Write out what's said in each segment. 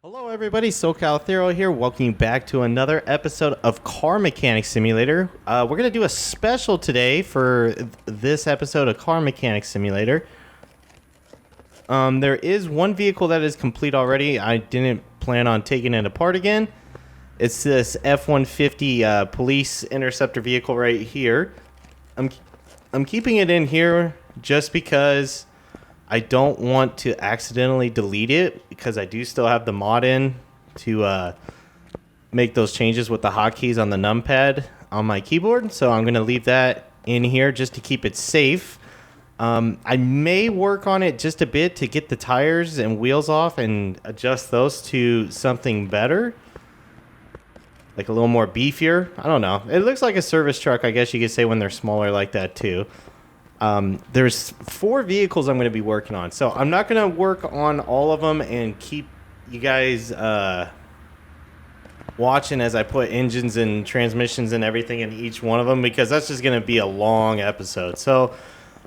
Hello everybody, SoCal Thero here, welcoming back to another episode of Car Mechanic Simulator. We're going to do a special today for this episode of Car Mechanic Simulator. There is one vehicle that is complete already. I didn't plan on taking it apart again. It's this F-150 police interceptor vehicle right here. I'm keeping it in here just because I don't want to accidentally delete it, because I do still have the mod in to make those changes with the hotkeys on the numpad on my keyboard. So I'm going to leave that in here just to keep it safe. I may work on it just a bit to get the tires and wheels off and adjust those to something better, like a little more beefier. I don't know. It looks like a service truck, I guess you could say, when they're smaller like that too. There's 4 vehicles I'm going to be working on, so I'm not going to work on all of them and keep you guys watching as I put engines and transmissions and everything in each one of them, because that's just going to be a long episode. So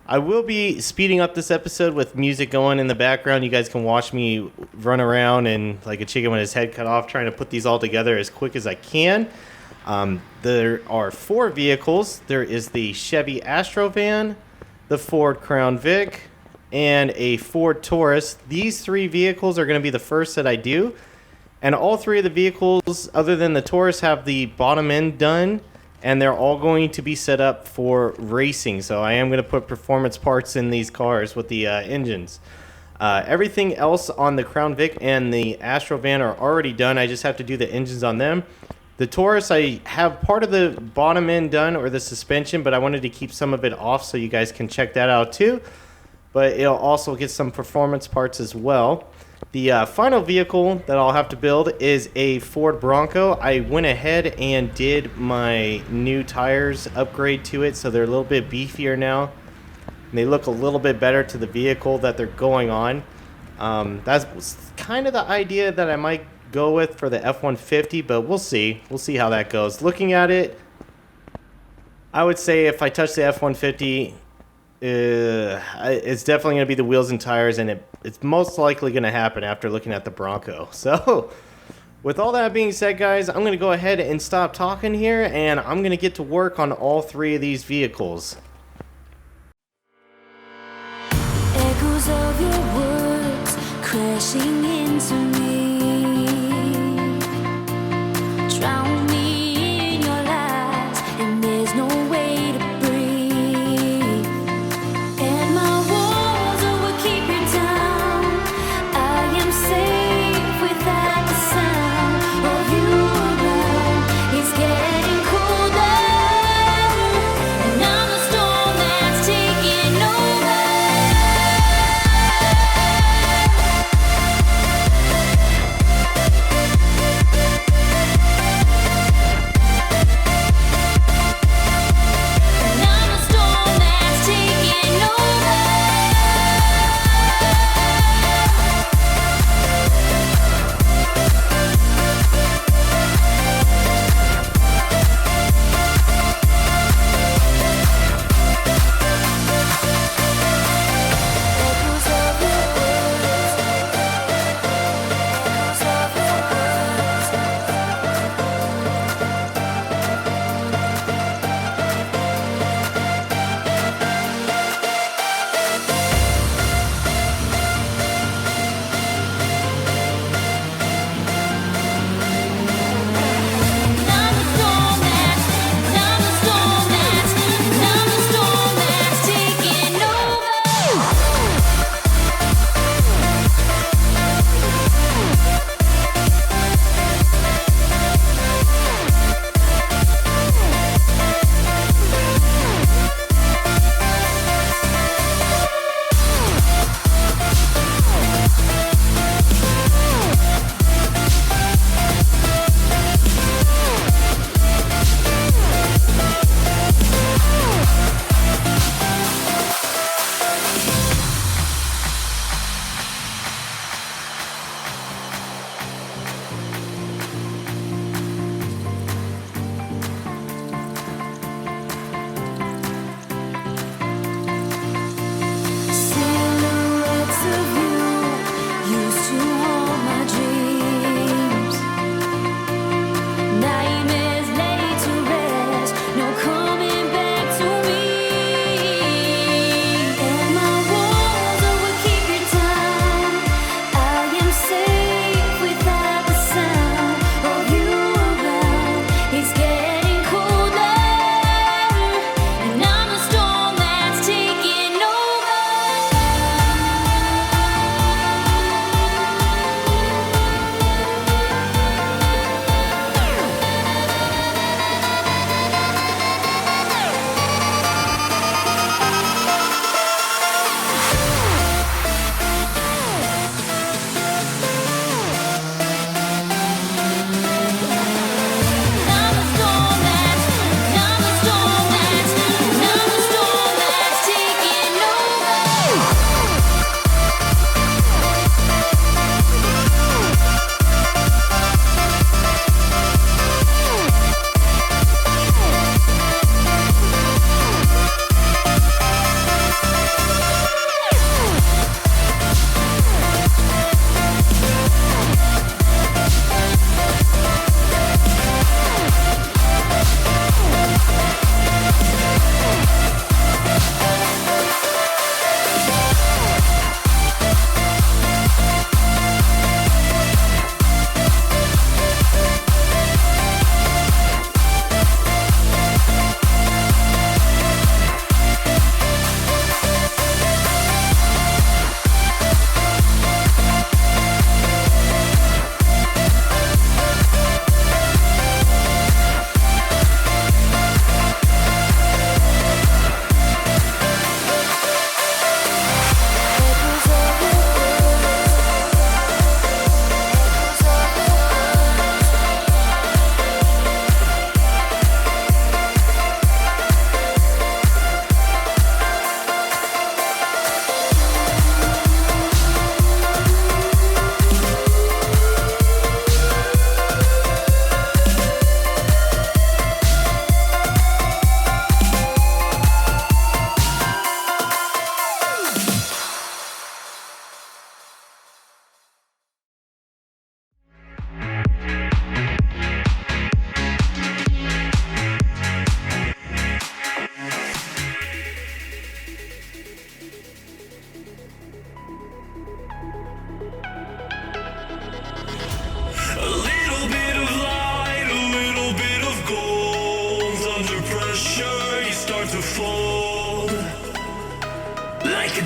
I will be speeding up this episode with music going in the background. You guys can watch me run around and like a chicken with his head cut off, trying to put these all together as quick as I can. There are 4 vehicles. There is the Chevy Astro van, the Ford Crown Vic, and a Ford Taurus. These 3 vehicles are going to be the first that I do, and all 3 of the vehicles other than the Taurus have the bottom end done, and they're all going to be set up for racing. So I am going to put performance parts in these cars with the engines. Everything else on the Crown Vic and the Astro van are already done. I just have to do the engines on them. The Taurus, I have part of the bottom end done, or the suspension, but I wanted to keep some of it off so you guys can check that out too. But it'll also get some performance parts as well. The final vehicle that I'll have to build is a Ford Bronco. I went ahead and did my new tires upgrade to it, so they're a little bit beefier now. And they look a little bit better to the vehicle that they're going on. That's kind of the idea that I might go with for the F-150, but we'll see how that goes. Looking at it, I would say if I touch the F-150, it's definitely going to be the wheels and tires, and it's most likely going to happen after looking at the Bronco. So with all that being said, guys, I'm going to go ahead and stop talking here, and I'm going to get to work on all 3 of these vehicles. Echoes of your words crashing into me. Drown me in your lies, and there's no way to breathe. And my walls will keep you down. I am safe without the sound of you around. It's getting colder, and I'm the storm that's taking over.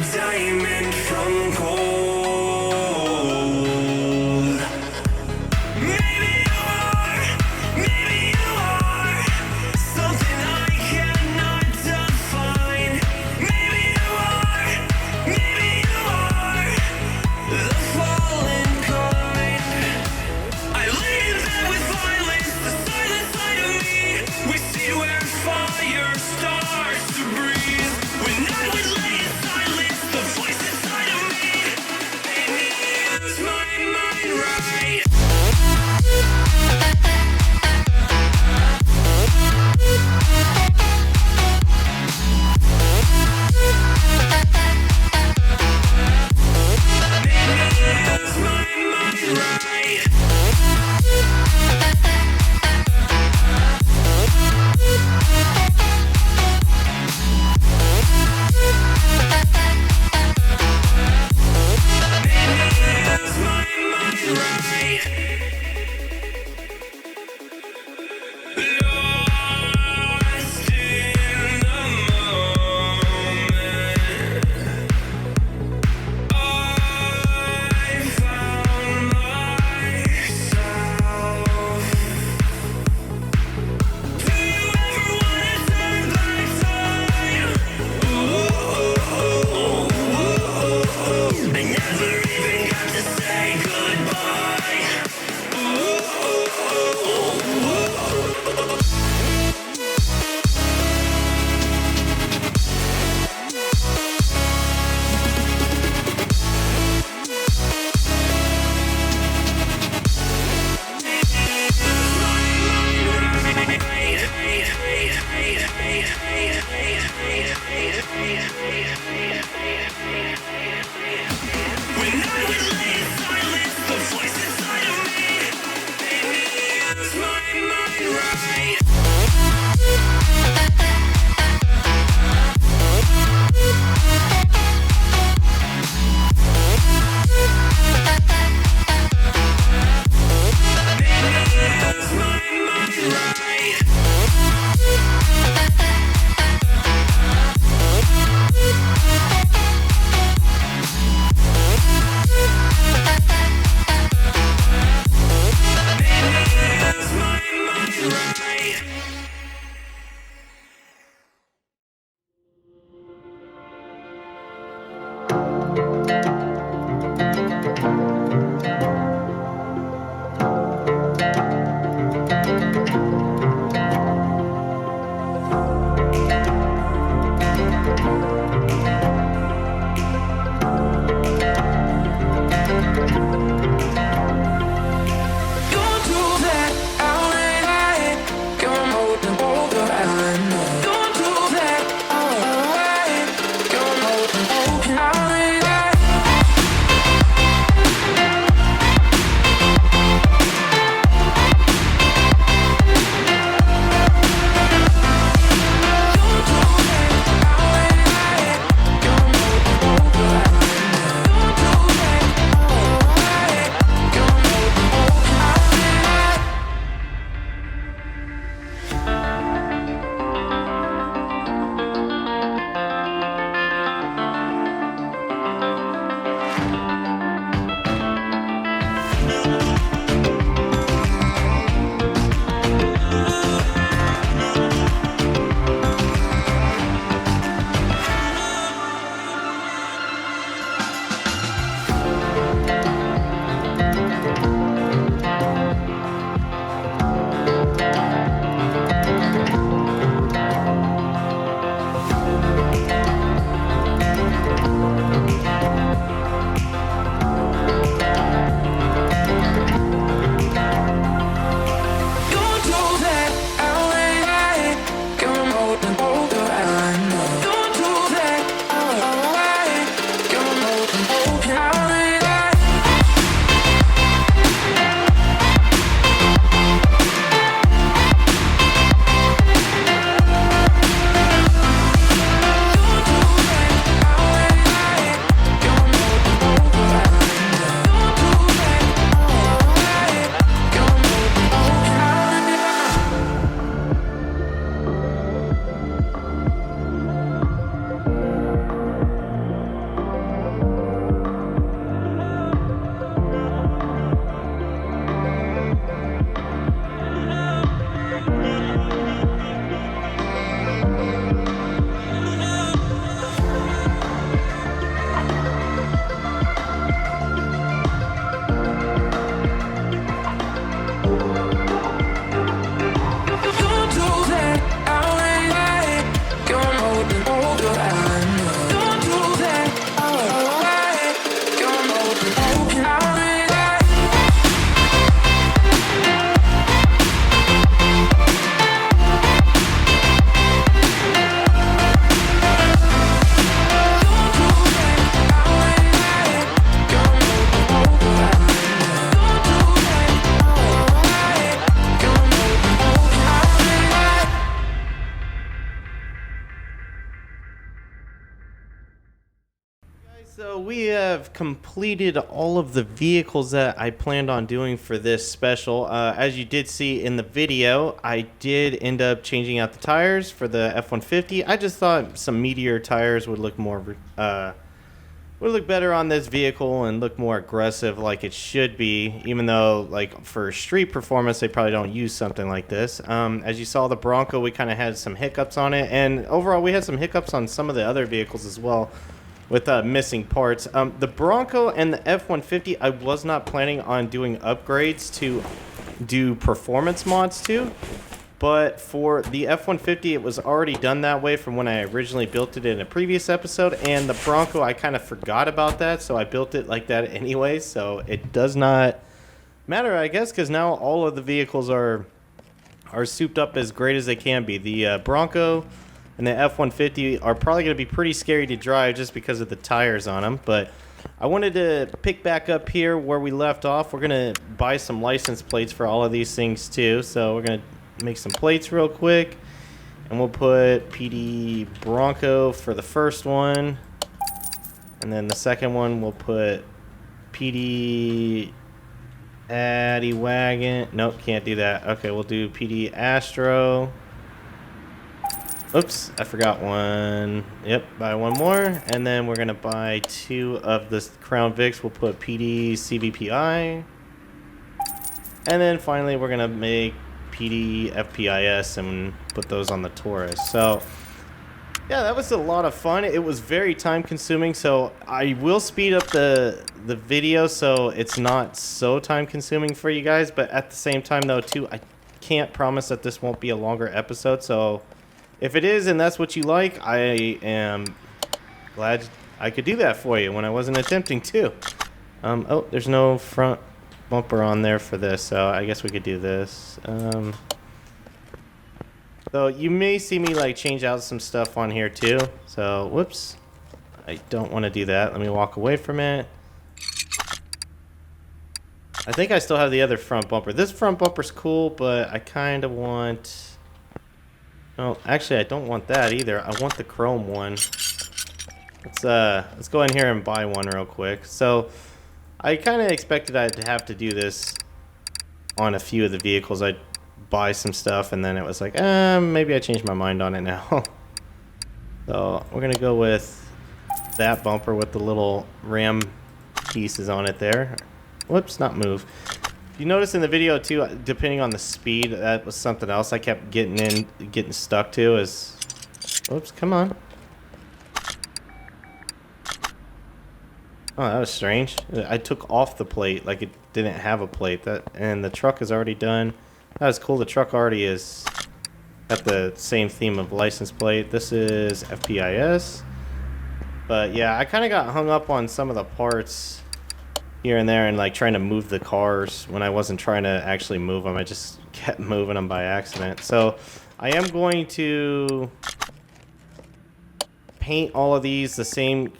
diamond from gold. Maybe you are something I cannot define. Maybe you are the fallen kind. I lay in bed with violence, the silent side of me. We see where fire starts to breathe. When I would lay in silence, the voice inside of me made me use my mind right. Use my mind right. Use my mind right. Lost in the moment, I found myself. Do you ever wanna turn back time? I never even got to say goodbye. have completed all of the vehicles that I planned on doing for this special. As you did see in the video, I did end up changing out the tires for the F-150. I just thought some Meteor tires would look more would look better on this vehicle and look more aggressive like it should be, even though like for street performance they probably don't use something like this. As you saw, the Bronco, we kind of had some hiccups on it, and overall we had some hiccups on some of the other vehicles as well with missing parts. The Bronco and the F-150, I was not planning on doing upgrades to do performance mods to. But for the F-150, it was already done that way from when I originally built it in a previous episode. And the Bronco, I kind of forgot about that, so I built it like that anyway. So it does not matter, I guess, because now all of the vehicles are souped up as great as they can be. The Bronco and the F-150 are probably going to be pretty scary to drive just because of the tires on them. But I wanted to pick back up here where we left off. We're going to buy some license plates for all of these things too. So we're going to make some plates real quick, and we'll put PD Bronco for the first one, and then the second one we'll put PD Addy Wagon. Nope, can't do that. Okay, we'll do PD Astro. Oops, I forgot one. Yep, buy one more, and then we're gonna buy 2 of the Crown Vics. We'll put PD CVPI, and then finally we're gonna make PD FPIS and put those on the Taurus. So yeah, that was a lot of fun. It was very time consuming, so I will speed up the video so it's not so time consuming for you guys, but at the same time though too, I can't promise that this won't be a longer episode. So if it is and that's what you like, I am glad I could do that for you when I wasn't attempting to. Oh, there's no front bumper on there for this, so I guess we could do this. So you may see me like change out some stuff on here too. So whoops, I don't want to do that. Let me walk away from it. I think I still have the other front bumper. This front bumper's cool, but I kind of want... No, actually I don't want that either. I want the chrome one. Let's go in here and buy one real quick. So I kind of expected I'd have to do this on a few of the vehicles. I'd buy some stuff, and then it was like, maybe I changed my mind on it now. So we're going to go with that bumper with the little ram pieces on it there. Whoops, not move. You notice in the video, too, depending on the speed, that was something else I kept getting stuck to is... Whoops, come on. Oh, that was strange. I took off the plate like it didn't have a plate. And the truck is already done. That was cool. The truck already is got the same theme of license plate. This is FPIS. But yeah, I kind of got hung up on some of the parts here and there and like trying to move the cars when I wasn't trying to actually move them. I just kept moving them by accident. So I am going to paint all of these the same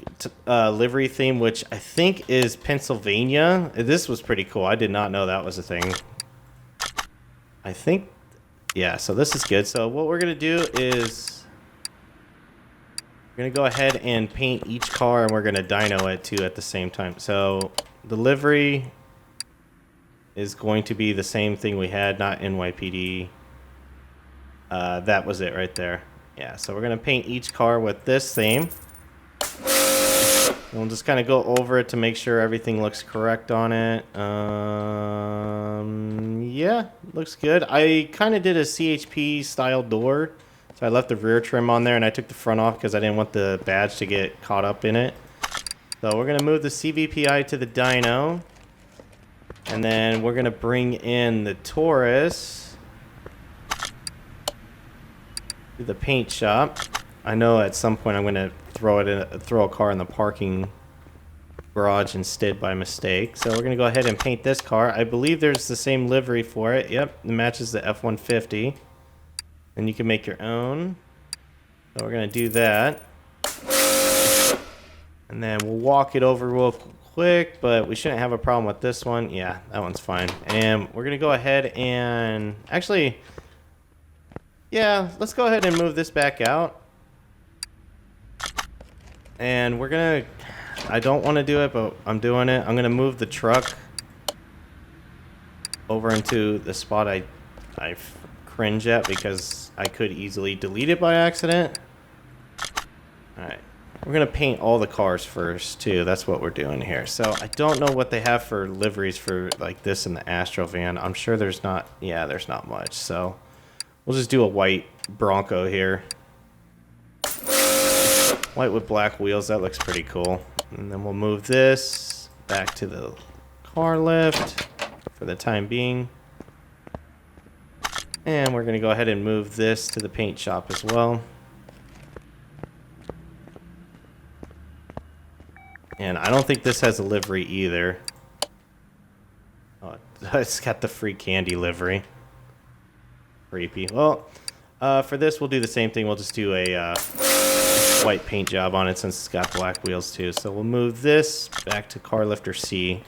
livery theme, which I think is Pennsylvania. This was pretty cool. I did not know that was a thing. I think, yeah, so this is good. So what we're going to do is we're going to go ahead and paint each car, and we're going to dyno it too at the same time. So the livery is going to be the same thing we had, not NYPD. That was it right there. Yeah, so we're going to paint each car with this theme. And we'll just kind of go over it to make sure everything looks correct on it. Yeah, looks good. I kind of did a CHP style door. So I left the rear trim on there, and I took the front off because I didn't want the badge to get caught up in it. So we're going to move the CVPI to the dyno. And then we're going to bring in the Taurus to the paint shop. I know at some point I'm going to throw a car in the parking garage instead by mistake. So we're going to go ahead and paint this car. I believe there's the same livery for it. Yep, it matches the F-150. And you can make your own. So we're going to do that. And then we'll walk it over real quick, but we shouldn't have a problem with this one. Yeah, that one's fine. And we're going to go ahead and... Actually, yeah, let's go ahead and move this back out. And we're going to... I don't want to do it, but I'm doing it. I'm going to move the truck over into the spot I cringe at because I could easily delete it by accident. Alright. We're going to paint all the cars first, too. That's what we're doing here. So, I don't know what they have for liveries for, like, this and the Astro van. I'm sure there's not... Yeah, there's not much. So, we'll just do a white Bronco here. White with black wheels. That looks pretty cool. And then we'll move this back to the car lift for the time being. And we're going to go ahead and move this to the paint shop as well. And I don't think this has a livery either. Oh, it's got the free candy livery. Creepy. Well, for this we'll do the same thing. We'll just do a white paint job on it since it's got black wheels too. So we'll move this back to car lifter C.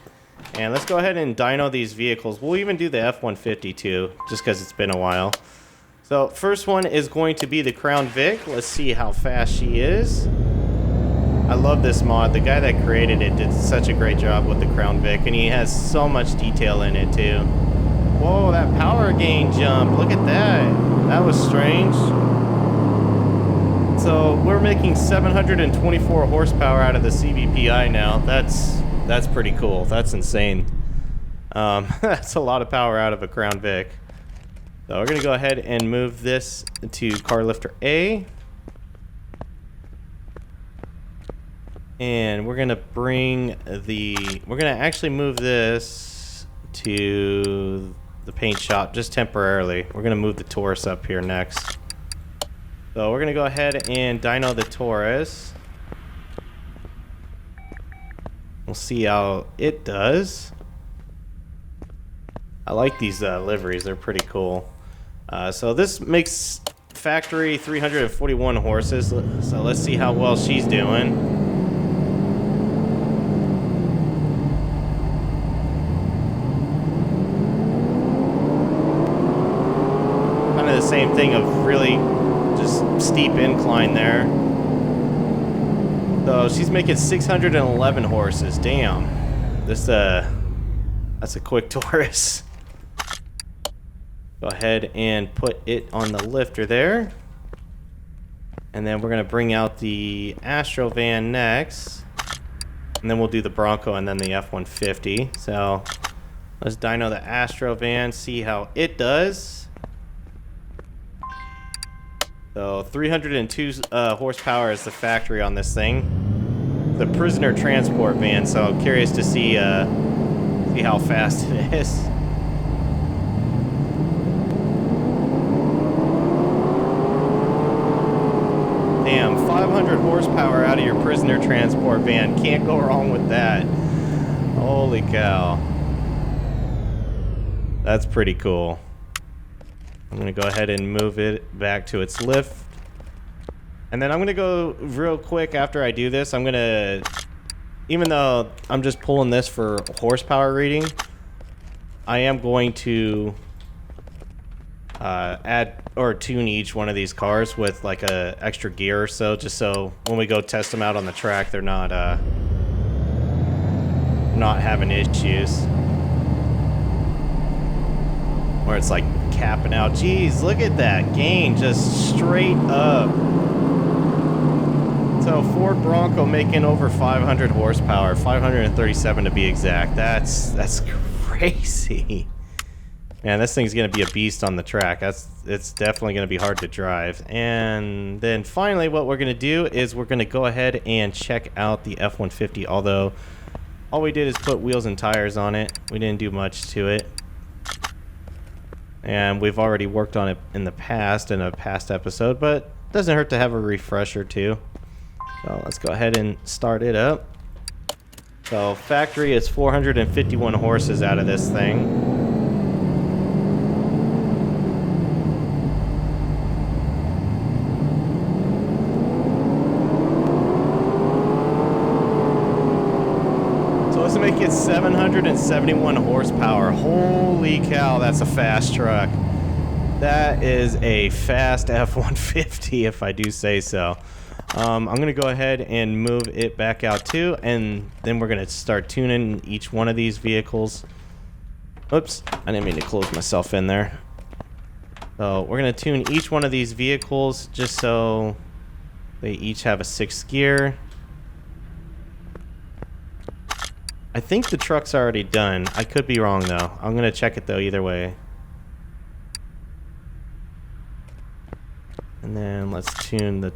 And let's go ahead and dyno these vehicles. We'll even do the F-150 too, just because it's been a while. So first one is going to be the Crown Vic. Let's see how fast she is. I love this mod. The guy that created it did such a great job with the Crown Vic, and he has so much detail in it too. Whoa, that power gain jump. Look at that. That was strange. So we're making 724 horsepower out of the CVPI now. That's pretty cool. That's insane. That's a lot of power out of a Crown Vic. So we're going to go ahead and move this to car lifter A. And we're going to actually move this to the paint shop just temporarily. We're going to move the Taurus up here next. So we're going to go ahead and dyno the Taurus. We'll see how it does. I like these liveries. They're pretty cool. So this makes factory 341 horses. So let's see how well she's doing. The same thing of really just steep incline there. So she's making 611 horses. Damn. That's a quick Taurus. Go ahead and put it on the lifter there. And then we're going to bring out the Astro van next. And then we'll do the Bronco and then the F-150. So let's dyno the Astro van, see how it does. So 302 horsepower is the factory on this thing. The prisoner transport van, so I'm curious to see how fast it is. Damn, 500 horsepower out of your prisoner transport van. Can't go wrong with that. Holy cow. That's pretty cool. I'm going to go ahead and move it back to its lift. And then I'm going to go real quick after I do this. I'm going to, even though I'm just pulling this for horsepower reading, I am going to add or tune each one of these cars with like a extra gear or so, just so when we go test them out on the track, they're not having issues. Where it's like capping out. Jeez, look at that gain, just straight up. So Ford Bronco making over 500 horsepower, 537 to be exact. That's crazy. Man, this thing's gonna be a beast on the track. It's definitely gonna be hard to drive. And then finally, what we're gonna do is we're gonna go ahead and check out the F-150. Although all we did is put wheels and tires on it. We didn't do much to it. And we've already worked on it in the past, in a past episode, but it doesn't hurt to have a refresher too. So let's go ahead and start it up. So factory is 451 horses out of this thing. Let's make it 771 horsepower. Holy cow, that's a fast truck. That is a fast F-150, if I do say so. I'm going to go ahead and move it back out too, and then we're going to start tuning each one of these vehicles. Oops, I didn't mean to close myself in there. So we're going to tune each one of these vehicles just so they each have a 6th gear. I think the truck's already done. I could be wrong though. I'm going to check it though either way. And then let's tune the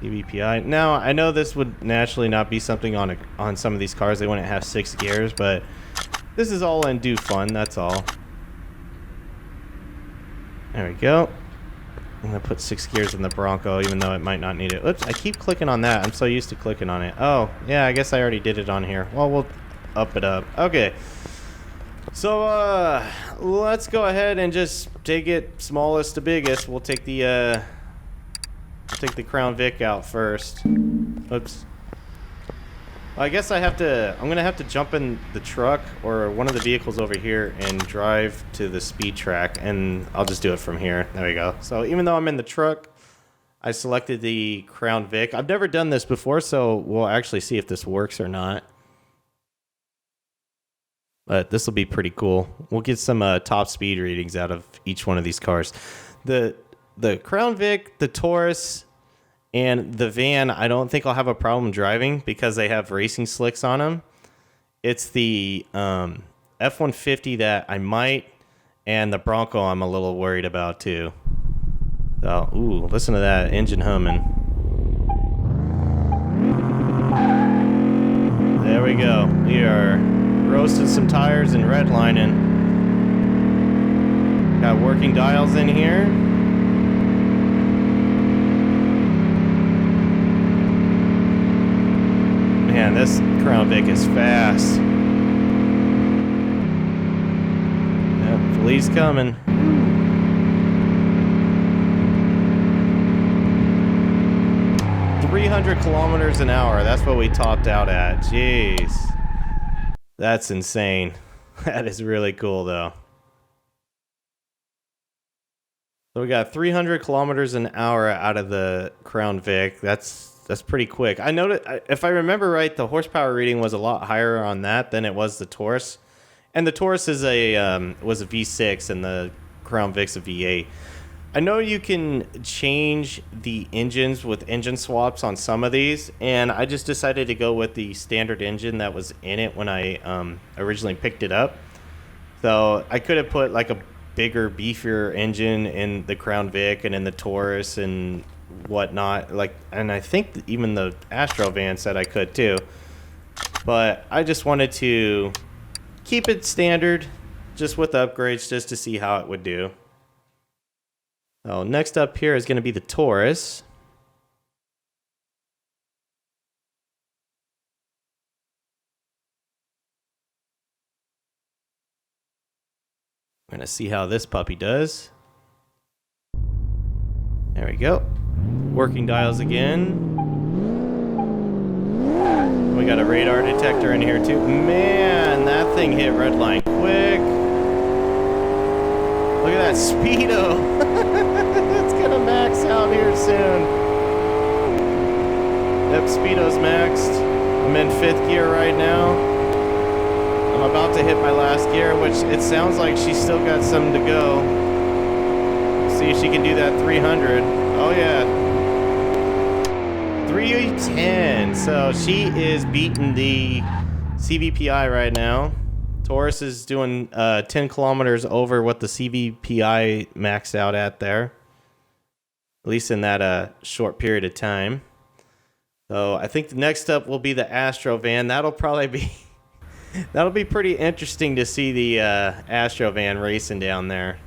CVPI. Now, I know this would naturally not be something on some of these cars. They wouldn't have 6 gears, but this is all in due fun, that's all. There we go. I'm going to put 6 gears in the Bronco, even though it might not need it. Oops, I keep clicking on that. I'm so used to clicking on it. Oh, yeah, I guess I already did it on here. Well, we'll up it up. Okay. So, let's go ahead and just take it smallest to biggest. We'll take the Crown Vic out first. Oops. Well, I guess I'm gonna have to jump in the truck or one of the vehicles over here and drive to the speed track, and I'll just do it from here. There we go. So even though I'm in the truck, I selected the Crown Vic. I've never done this before, so we'll actually see if this works or not. But this will be pretty cool. We'll get some top speed readings out of each one of these cars. The Crown Vic, the Taurus, and the van, I don't think I'll have a problem driving because they have racing slicks on them. It's the F-150 that I might, and the Bronco I'm a little worried about too. So, ooh, listen to that engine humming. There we go. We are roasting some tires and redlining. Got working dials in here. Man, this Crown Vic is fast. Yep, police coming. 300 kilometers an hour. That's what we topped out at. Jeez. That's insane. That is really cool, though. So we got 300 kilometers an hour out of the Crown Vic. That's pretty quick. I noticed, if I remember right, the horsepower reading was a lot higher on that than it was the Taurus. And the Taurus was a V6 and the Crown Vic's a V8. I know you can change the engines with engine swaps on some of these, and I just decided to go with the standard engine that was in it when I originally picked it up. So I could have put like a bigger, beefier engine in the Crown Vic and in the Taurus and whatnot. And I think even the Astro van said I could too. But I just wanted to keep it standard, just with upgrades, just to see how it would do. So next up here is going to be the Taurus. We're going to see how this puppy does. There we go. Working dials again. We got a radar detector in here too. Man, that thing hit redline quick. Look at that speedo. It's gonna max out here soon. Yep, speedo's maxed. I'm in 5th gear right now. I'm about to hit my last gear, which it sounds like she's still got some to go. See if she can do that 300. Oh yeah. 310. So she is beating the CVPI right now. Taurus is doing 10 kilometers over what the CVPI maxed out at there. At least in that short period of time. So I think the next up will be the Astro van. That'll be pretty interesting to see the Astro van racing down there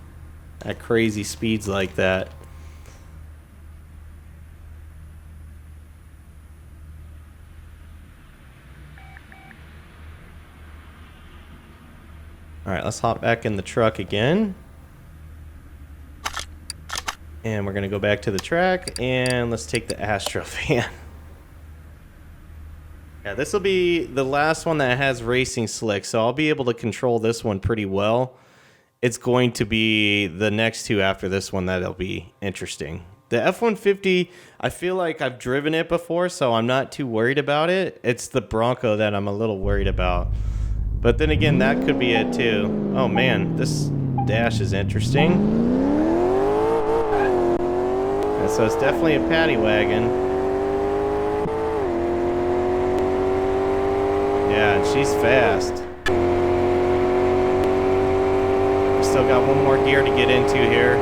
at crazy speeds like that. All right, let's hop back in the truck again. And we're going to go back to the track, and let's take the Astro van. Yeah, this will be the last one that has racing slicks, so I'll be able to control this one pretty well. It's going to be the next two after this one that'll be interesting. The F-150, I feel like I've driven it before, so I'm not too worried about it. It's the Bronco that I'm a little worried about. But then again, that could be it too. Oh man, this dash is interesting. And so it's definitely a paddy wagon. Yeah, and she's fast. Still got one more gear to get into here.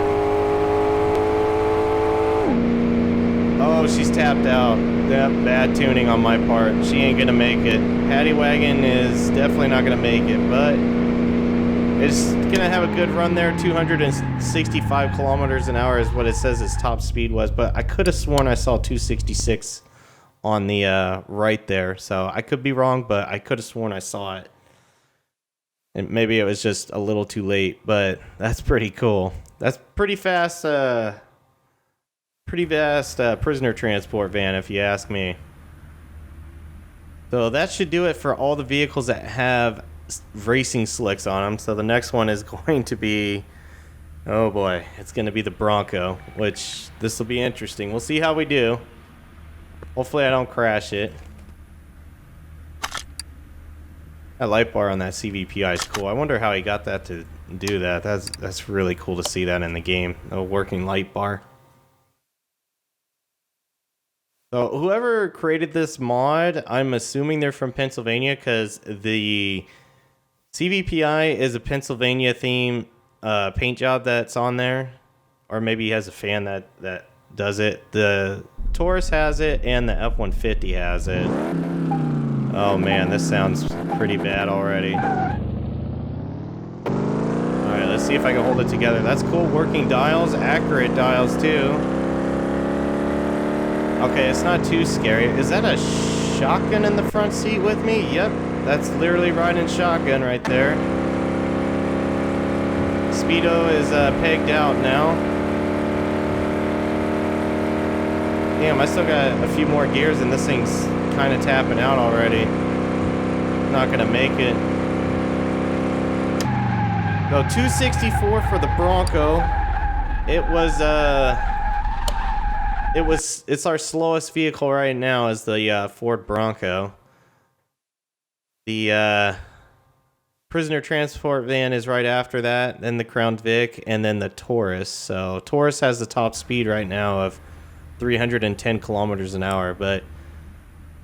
Oh, she's tapped out. Yep, bad tuning on my part. She ain't gonna make it. Paddy wagon is definitely not gonna make it, but it's gonna have a good run there. 265 kilometers an hour is what it says its top speed was, but I could have sworn I saw 266 on the right there, so I could be wrong, but I could have sworn I saw it. And maybe it was just a little too late, but that's pretty cool. That's pretty fast prisoner transport van, if you ask me. So that should do it for all the vehicles that have racing slicks on them. So the next one is going to be, oh boy, it's going to be the Bronco, which this will be interesting. We'll see how we do. Hopefully I don't crash it. That light bar on that CVPI is cool. I wonder how he got that to do that. That's really cool to see that in the game. A working light bar. So whoever created this mod, I'm assuming they're from Pennsylvania because the CVPI is a Pennsylvania theme paint job that's on there. Or maybe he has a fan that does it. The Taurus has it and the F-150 has it. Oh man, this sounds pretty bad already. Alright, let's see if I can hold it together. That's cool. Working dials, accurate dials too. Okay, it's not too scary. Is that a shotgun in the front seat with me? Yep, that's literally riding shotgun right there. Speedo is pegged out now. Damn, I still got a few more gears and this thing's kind of tapping out already. Not gonna make it. No, 264 for the Bronco. It's our slowest vehicle right now is the Ford Bronco. The prisoner transport van is right after that, then the Crown Vic, and then the Taurus. So Taurus has the top speed right now of 310 kilometers an hour, but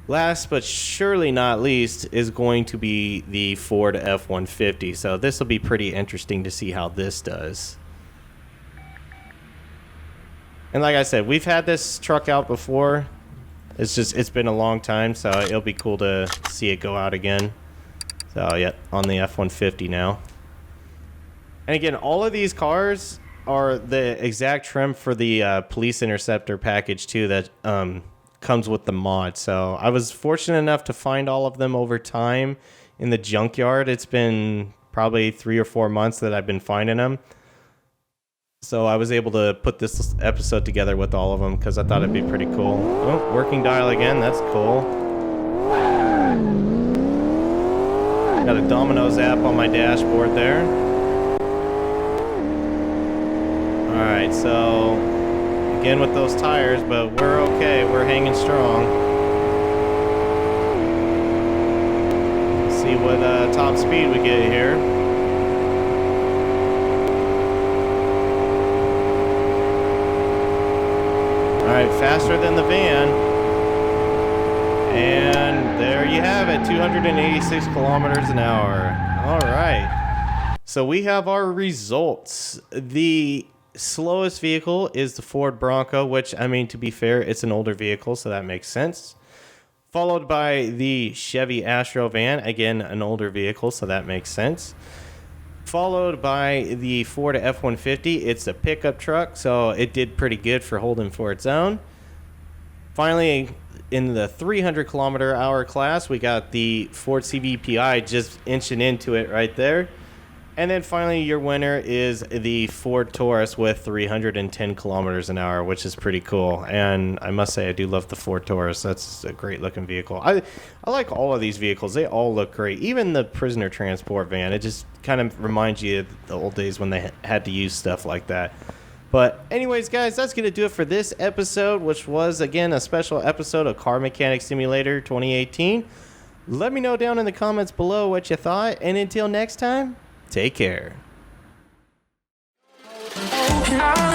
last but surely not least is going to be the Ford F-150. So this will be pretty interesting to see how this does. And like I said, we've had this truck out before. It's been a long time, so it'll be cool to see it go out again. So yeah, on the F-150 now. And again, all of these cars are the exact trim for the Police Interceptor package too that comes with the mod. So I was fortunate enough to find all of them over time in the junkyard. It's been probably 3 or 4 months that I've been finding them. So I was able to put this episode together with all of them because I thought it'd be pretty cool. Oh, working dial again. That's cool. Got a Domino's app on my dashboard there. Alright, so again with those tires, but we're okay. We're hanging strong. Let's see what top speed we get here. Alright, faster than the van. And there you have it, 286 kilometers an hour. Alright. So we have our results. The slowest vehicle is the Ford Bronco, which, I mean, to be fair, it's an older vehicle, so that makes sense. Followed by the Chevy Astro van, again, an older vehicle, so that makes sense. Followed by the Ford F-150. It's a pickup truck, so it did pretty good for holding for its own. Finally, in the 300 kilometer hour class, we got the Ford CVPI just inching into it right there. And then finally, your winner is the Ford Taurus with 310 kilometers an hour, which is pretty cool. And I must say, I do love the Ford Taurus. That's a great looking vehicle. I like all of these vehicles. They all look great. Even the prisoner transport van. It just kind of reminds you of the old days when they had to use stuff like that. But anyways, guys, that's going to do it for this episode, which was, again, a special episode of Car Mechanic Simulator 2018. Let me know down in the comments below what you thought. And until next time, take care. Oh,